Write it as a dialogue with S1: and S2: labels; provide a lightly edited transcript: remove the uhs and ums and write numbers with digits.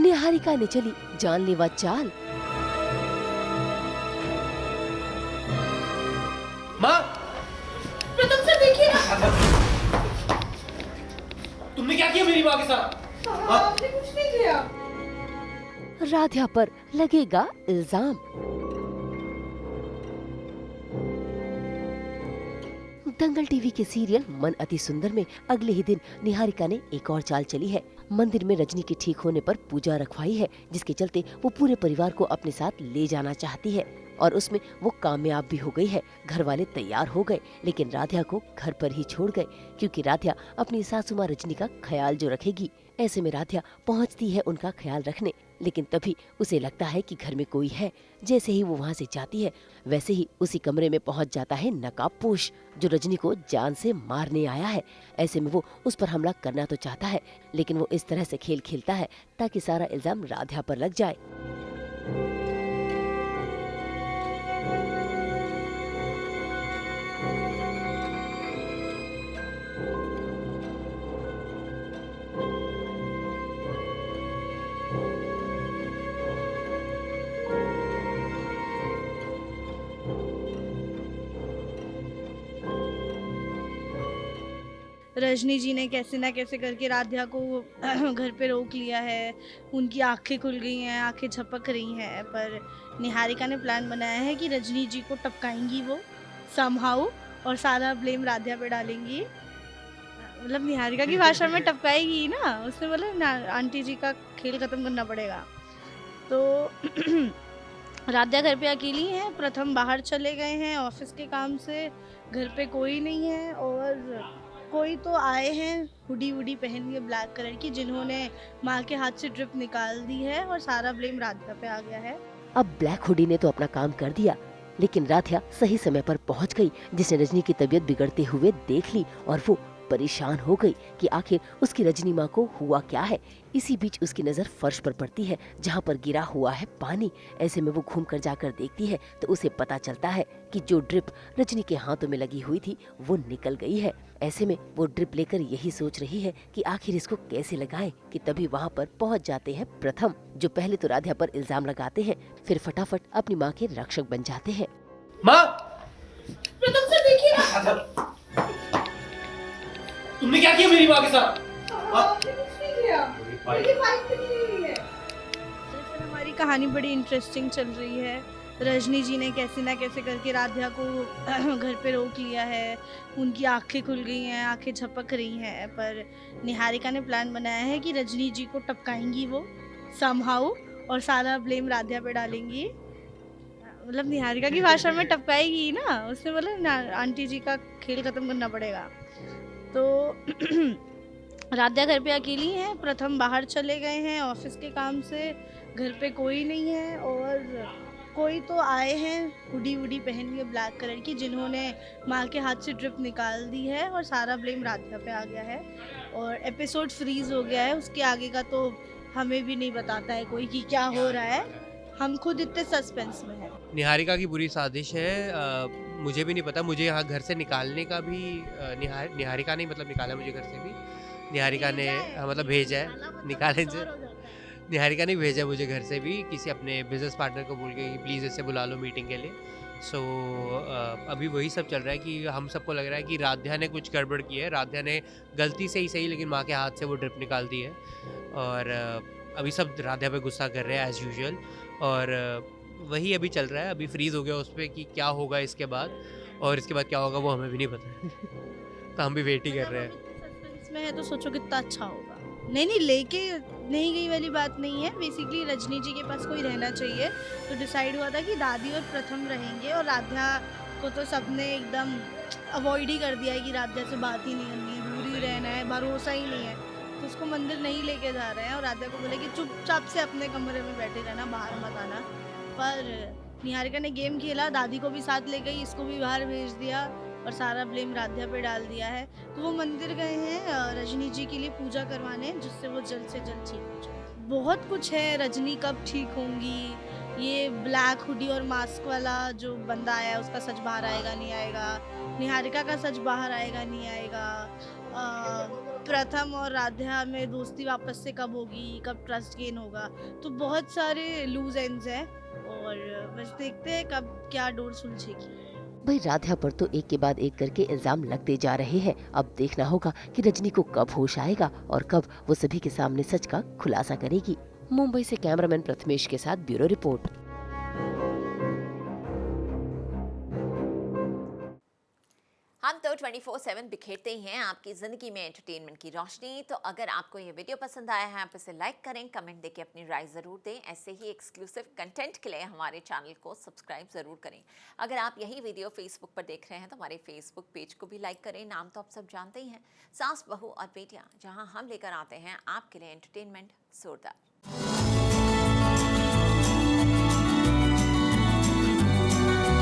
S1: निहारिका ने चली जानलेवा चाल।
S2: माँ,
S3: प्रथम सर देखिए ना।
S2: तुमने क्या किया मेरी माँ के साथ?
S3: आपने कुछ नहीं किया।
S1: राध्या पर लगेगा इल्जाम। दंगल टीवी के सीरियल मन अति सुंदर में अगले ही दिन निहारिका ने एक और चाल चली है। मंदिर में रजनी के ठीक होने पर पूजा रखवाई है, जिसके चलते वो पूरे परिवार को अपने साथ ले जाना चाहती है और उसमें वो कामयाब भी हो गई है। घर वाले तैयार हो गए, लेकिन राध्या को घर पर ही छोड़ गए, क्योंकि राध्या अपनी सासू माँ रजनी का ख्याल जो रखेगी। ऐसे में राध्या पहुँचती है उनका ख्याल रखने, लेकिन तभी उसे लगता है कि घर में कोई है। जैसे ही वो वहाँ से जाती है, वैसे ही उसी कमरे में पहुँच जाता है नकाबपोश, जो रजनी को जान से मारने आया है। ऐसे में वो उस पर हमला करना तो चाहता है, लेकिन वो इस तरह से खेल खेलता है ताकि सारा इल्जाम राध्या पर लग जाए।
S4: रजनी जी ने कैसे ना कैसे करके राध्या को घर पे रोक लिया है। उनकी आंखें खुल गई हैं, आंखें झपक रही हैं, पर निहारिका ने प्लान बनाया है कि रजनी जी को टपकाएंगी वो समहाउ, और सारा ब्लेम राध्या पे डालेंगी। मतलब निहारिका की भाषा में टपकाएगी ही ना, उसने बोला ना आंटी जी का खेल खत्म करना पड़ेगा। तो राध्या घर पे अकेली है। प्रथम बाहर चले गए हैं ऑफिस के काम से, घर पे कोई नहीं है। और कोई तो आए हैं हुडी वुडी पहन के ब्लैक कलर की, जिन्होंने माँ के हाथ से ड्रिप निकाल दी है और सारा ब्लेम राधिका पे आ गया है।
S1: अब ब्लैक हुडी ने तो अपना काम कर दिया, लेकिन राध्या सही समय पर पहुंच गई, जिसने रजनी की तबीयत बिगड़ते हुए देख ली और वो परेशान हो गई कि आखिर उसकी रजनी माँ को हुआ क्या है। इसी बीच उसकी नजर फर्श पर पड़ती है, जहाँ पर गिरा हुआ है पानी। ऐसे में वो घूम कर जाकर देखती है तो उसे पता चलता है कि जो ड्रिप रजनी के हाथों में लगी हुई थी वो निकल गई है। ऐसे में वो ड्रिप लेकर यही सोच रही है कि आखिर इसको कैसे लगाए, कि तभी वहाँ पर पहुँच जाते हैं प्रथम, जो पहले तो राध्या पर इल्जाम लगाते हैं, फिर फटाफट अपनी माँ के रक्षक बन जाते हैं।
S2: माँ,
S3: प्रथम सर देखिए ना।
S2: तुमने क्या किया मेरी माँ के साथ?
S3: आपने कुछ नहीं किया। मेरी वाइफ भी नहीं हुई है।
S4: दरअसल हमारी कहानी बड़ी इंटरेस्टिंग चल रही है। रजनी जी ने कैसे ना कैसे करके राध्या को घर पे रोक लिया है। उनकी आंखें खुल गई हैं, आंखें झपक रही हैं, पर निहारिका ने प्लान बनाया है कि रजनी जी को टपकाएंगी वो समहाउ, और सारा ब्लेम राध्या पे डालेंगी। मतलब निहारिका की भाषा में टपकाएगी ही ना, उसने बोला ना आंटी जी का खेल खत्म करना पड़ेगा। तो राध्या घर पे अकेली है। प्रथम बाहर चले गए हैं ऑफिस के काम से, घर पे कोई नहीं है। और कोई तो आए हैं हुडी वुडी पहन के ब्लैक कलर की, जिन्होंने माँ के हाथ से ड्रिप निकाल दी है और सारा ब्लेम राधिका पे आ गया है। और एपिसोड फ्रीज हो गया है, उसके आगे का तो हमें भी नहीं बताता है कोई कि क्या हो रहा है। हम खुद इतने सस्पेंस में हैं।
S2: निहारिका की बुरी साजिश है। मुझे भी नहीं पता, मुझे यहाँ घर से निकालने का भी निहारिका ने मतलब निकाला मुझे घर से भी। निहारिका ने मतलब भेजा है निकालने से। निहारिका ने भेजा मुझे घर से भी, किसी अपने बिजनेस पार्टनर को बोल के कि प्लीज़ इसे बुला लो मीटिंग के लिए। सो अभी वही सब चल रहा है कि हम सबको लग रहा है कि राध्या ने कुछ गड़बड़ की है। राध्या ने गलती से ही सही, लेकिन माँ के हाथ से वो ड्रिप निकाल दी है। और अभी सब राध्या पे गुस्सा कर रहे हैं एज़ यूजुअल। और वही अभी चल रहा है। अभी फ्रीज़ हो गया उस पर कि क्या होगा इसके बाद, और इसके बाद क्या होगा वो हमें भी नहीं पता तो हम भी वेट ही कर रहे हैं।
S4: सस्पेंस में है तो सोचो कितना अच्छा होगा। नहीं लेके नहीं गई वाली बात नहीं है। बेसिकली रजनी जी के पास कोई रहना चाहिए, तो डिसाइड हुआ था कि दादी और प्रथम रहेंगे, और राध्या को तो सबने एकदम अवॉइड ही कर दिया है कि राध्या से बात ही नहीं करनी है, दूर ही रहना है, भरोसा ही नहीं है। तो उसको मंदिर नहीं लेके जा रहे हैं, और राध्या को बोले कि चुपचाप से अपने कमरे में बैठे रहना, बाहर मत आना। पर निहारिका ने गेम खेला, दादी को भी साथ ले गई, इसको भी बाहर भेज दिया और सारा ब्लेम राध्या पे डाल दिया है। तो वो मंदिर गए हैं रजनी जी के लिए पूजा करवाने, जिससे वो जल्द से जल्द ठीक हो जाए। बहुत कुछ है, रजनी कब ठीक होंगी, ये ब्लैक हुडी और मास्क वाला जो बंदा आया है उसका सच बाहर आएगा नहीं आएगा, निहारिका का सच बाहर आएगा नहीं आएगा, प्रथम और राध्या में दोस्ती वापस से कब होगी, कब ट्रस्ट गेन होगा, तो बहुत सारे लूज एंड्स हैं और बस देखते हैं कब क्या डोर सुलझेगी।
S1: भाई राधिया पर तो एक के बाद एक करके इल्जाम लगते जा रहे हैं। अब देखना होगा कि रजनी को कब होश आएगा और कब वो सभी के सामने सच का खुलासा करेगी। मुंबई से कैमरामैन प्रथमेश के साथ ब्यूरो रिपोर्ट।
S5: हम तो 24/7 बिखेरते ही हैं आपकी ज़िंदगी में एंटरटेनमेंट की रोशनी। तो अगर आपको ये वीडियो पसंद आया है, आप इसे लाइक करें, कमेंट देके अपनी राय ज़रूर दें। ऐसे ही एक्सक्लूसिव कंटेंट के लिए हमारे चैनल को सब्सक्राइब ज़रूर करें। अगर आप यही वीडियो फेसबुक पर देख रहे हैं तो हमारे फेसबुक पेज को भी लाइक करें। नाम तो आप सब जानते ही हैं, सास, बहू और बेटियाँ, जहाँ हम लेकर आते हैं आपके लिए एंटरटेनमेंट जोरदार।